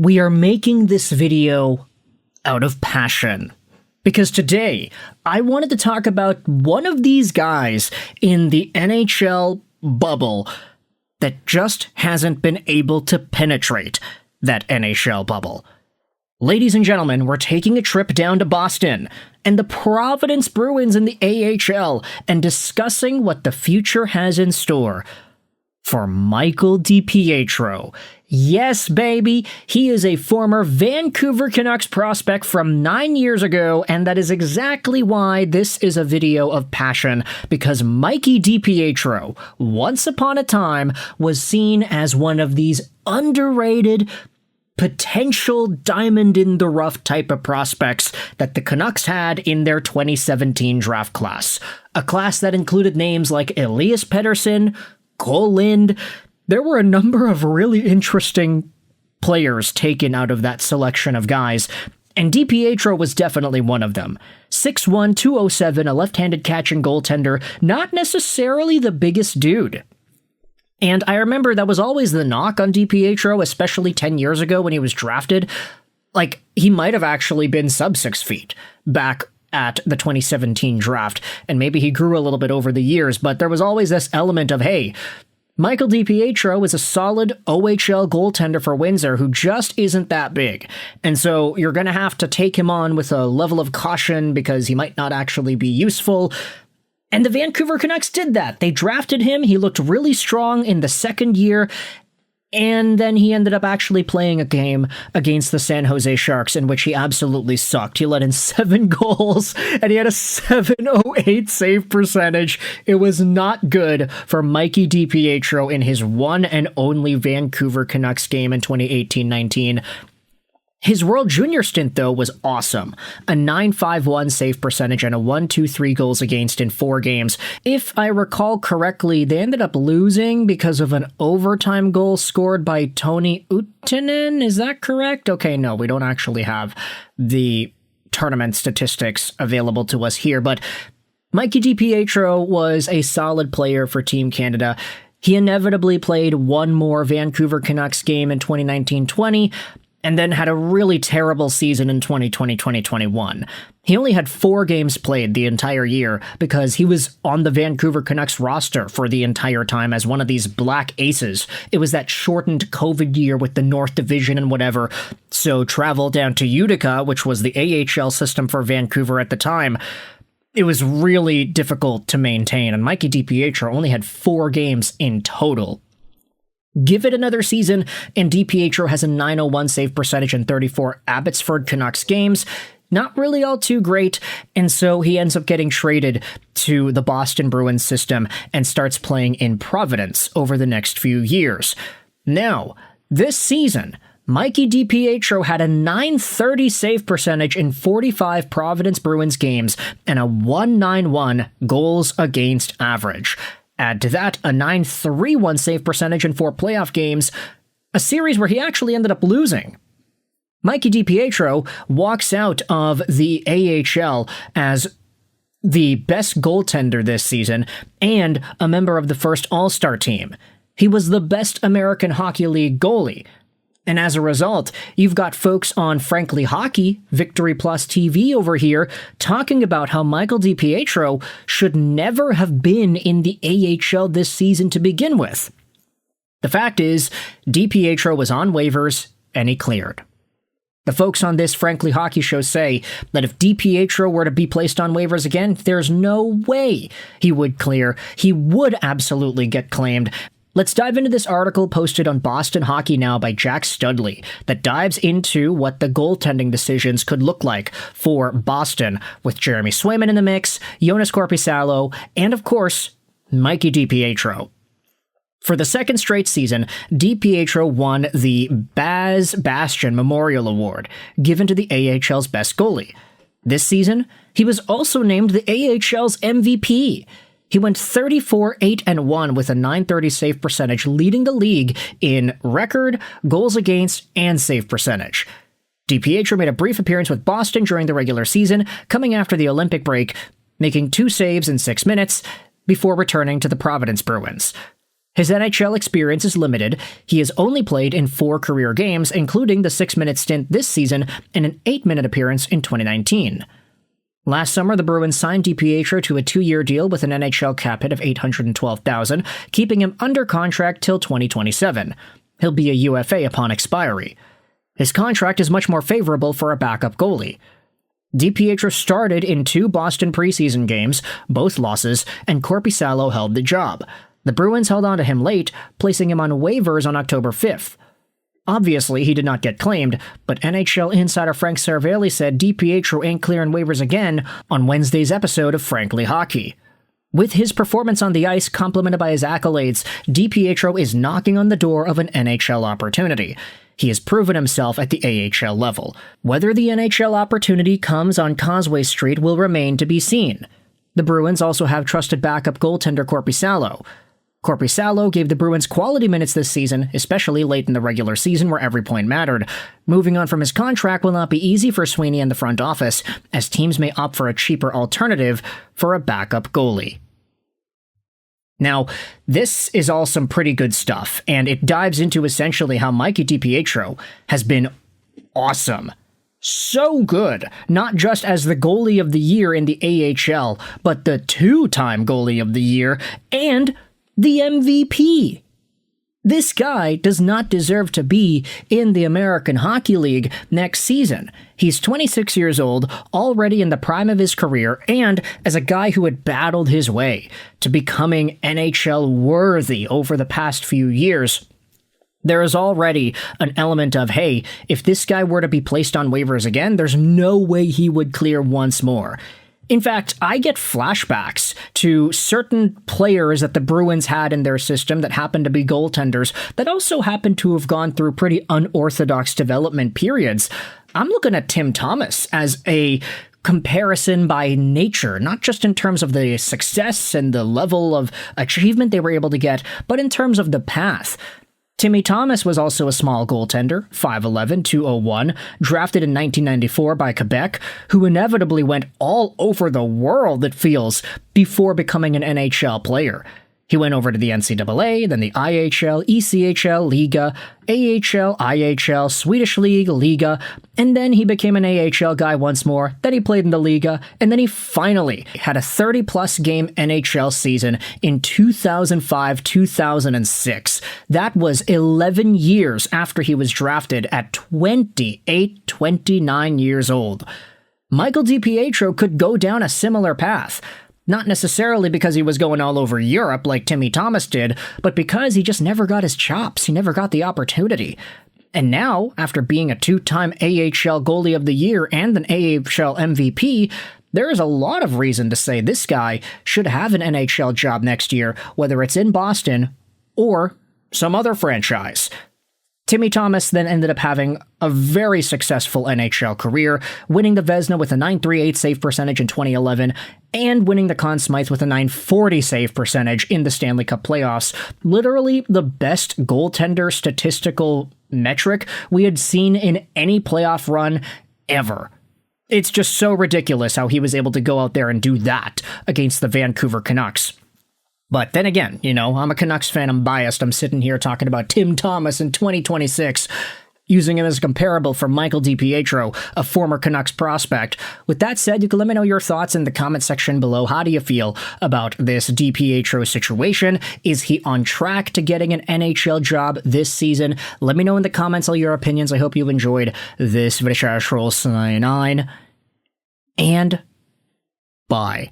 We are making this video out of passion. Because today, I wanted to talk about one of these guys in the NHL bubble that just hasn't been able to penetrate that NHL bubble. Ladies and gentlemen, we're taking a trip down to Boston and the Providence Bruins in the AHL and discussing what the future has in store for Michael DiPietro. Yes, baby, he is a former Vancouver Canucks prospect from 9 years ago, and that is exactly why this is a video of passion, because Mikey DiPietro, once upon a time, was seen as one of these underrated, potential diamond-in-the-rough type of prospects that the Canucks had in their 2017 draft class. A class that included names like Elias Pettersson, Cole Lind. There were a number of really interesting players taken out of that selection of guys, and DiPietro was definitely one of them. 6'1", 207, a left-handed catching goaltender, not necessarily the biggest dude. And I remember that was always the knock on DiPietro, especially 10 years ago when he was drafted. Like, he might have actually been sub 6 feet back at the 2017 draft, and maybe he grew a little bit over the years, but there was always this element of, hey, Michael DiPietro is a solid OHL goaltender for Windsor who just isn't that big, and so you're going to have to take him on with a level of caution because he might not actually be useful. And the Vancouver Canucks did that. They drafted him, he looked really strong in the second year, and then he ended up actually playing a game against the San Jose Sharks in which he absolutely sucked. He let in 7 goals, and he had a .708 save percentage. It was not good for Mikey DiPietro in his one and only Vancouver Canucks game in 2018-19. His World Junior stint, though, was awesome. A .951 save percentage and a 1-2-3 goals against in 4 games. If I recall correctly, they ended up losing because of an overtime goal scored by Toni Uttinen. Is that correct? Okay, no, we don't actually have the tournament statistics available to us here, but Mikey DiPietro was a solid player for Team Canada. He inevitably played one more Vancouver Canucks game in 2019-20, and then had a really terrible season in 2020-2021. He only had 4 games played the entire year because he was on the Vancouver Canucks roster for the entire time as one of these black aces. It was that shortened COVID year with the North Division and whatever, so travel down to Utica, which was the AHL system for Vancouver at the time, it was really difficult to maintain, and Mikey DiPietro only had 4 games in total. Give it another season, and DiPietro has a .901 save percentage in 34 Abbotsford Canucks games. Not really all too great, and so he ends up getting traded to the Boston Bruins system and starts playing in Providence over the next few years. Now, this season, Mikey DiPietro had a .930 save percentage in 45 Providence Bruins games and a .191 goals against average. Add to that a .931 save percentage in 4 playoff games, a series where he actually ended up losing. Mikey DiPietro walks out of the AHL as the best goaltender this season and a member of the first All-Star team. He was the best American Hockey League goalie. And as a result, you've got folks on Frankly Hockey, Victory Plus TV over here, talking about how Michael DiPietro should never have been in the AHL this season to begin with. The fact is, DiPietro was on waivers, and he cleared. The folks on this Frankly Hockey show say that if DiPietro were to be placed on waivers again, there's no way he would clear. He would absolutely get claimed. Let's dive into this article posted on Boston Hockey Now by Jack Studley that dives into what the goaltending decisions could look like for Boston, with Jeremy Swayman in the mix, Joonas Korpisalo, and of course, Mikey DiPietro. For the second straight season, DiPietro won the Baz Bastian Memorial Award, given to the AHL's best goalie. This season, he was also named the AHL's MVP. He went 34-8-1 with a .930 save percentage, leading the league in record, goals against, and save percentage. DiPietro made a brief appearance with Boston during the regular season, coming after the Olympic break, making 2 saves in 6 minutes before returning to the Providence Bruins. His NHL experience is limited. He has only played in 4 career games, including the 6-minute stint this season and an 8-minute appearance in 2019. Last summer, the Bruins signed DiPietro to a 2-year deal with an NHL cap hit of $812,000, keeping him under contract till 2027. He'll be a UFA upon expiry. His contract is much more favorable for a backup goalie. DiPietro started in 2 Boston preseason games, both losses, and Korpisalo held the job. The Bruins held on to him late, placing him on waivers on October 5th. Obviously, he did not get claimed, but NHL insider Frank Cervelli said DiPietro ain't clearing waivers again on Wednesday's episode of Frankly Hockey. With his performance on the ice complemented by his accolades, DiPietro is knocking on the door of an NHL opportunity. He has proven himself at the AHL level. Whether the NHL opportunity comes on Causeway Street will remain to be seen. The Bruins also have trusted backup goaltender Korpisalo. Korpisalo gave the Bruins quality minutes this season, especially late in the regular season where every point mattered. Moving on from his contract will not be easy for Sweeney and the front office, as teams may opt for a cheaper alternative for a backup goalie. Now, this is all some pretty good stuff, and it dives into essentially how Mikey DiPietro has been awesome. So good, not just as the goalie of the year in the AHL, but the 2-time goalie of the year and the MVP. This guy does not deserve to be in the American Hockey League next season. He's 26 years old, already in the prime of his career, and as a guy who had battled his way to becoming NHL worthy over the past few years, there is already an element of, hey, if this guy were to be placed on waivers again, there's no way he would clear once more. In fact, I get flashbacks to certain players that the Bruins had in their system that happened to be goaltenders that also happened to have gone through pretty unorthodox development periods. I'm looking at Tim Thomas as a comparison by nature, not just in terms of the success and the level of achievement they were able to get, but in terms of the path. Timmy Thomas was also a small goaltender, 5'11", 201, drafted in 1994 by Quebec, who inevitably went all over the world, it feels, before becoming an NHL player. He went over to the NCAA, then the IHL, ECHL, Liga, AHL, IHL, Swedish League, Liga, and then he became an AHL guy once more, then he played in the Liga, and then he finally had a 30-plus game NHL season in 2005-2006. That was 11 years after he was drafted at 29 years old. Michael DiPietro could go down a similar path. Not necessarily because he was going all over Europe like Timmy Thomas did, but because he just never got his chops. He never got the opportunity. And now, after being a 2-time AHL goalie of the year and an AHL MVP, there is a lot of reason to say this guy should have an NHL job next year, whether it's in Boston or some other franchise. Timmy Thomas then ended up having a very successful NHL career, winning the Vezina with a .938 save percentage in 2011 and winning the Conn Smythe with a .940 save percentage in the Stanley Cup Playoffs. Literally the best goaltender statistical metric we had seen in any playoff run ever. It's just so ridiculous how he was able to go out there and do that against the Vancouver Canucks. But then again, I'm a Canucks fan, I'm biased, I'm sitting here talking about Tim Thomas in 2026, using him as a comparable for Michael DiPietro, a former Canucks prospect. With that said, you can let me know your thoughts in the comment section below. How do you feel about this DiPietro situation? Is he on track to getting an NHL job this season? Let me know in the comments all your opinions. I hope you've enjoyed this video. And bye.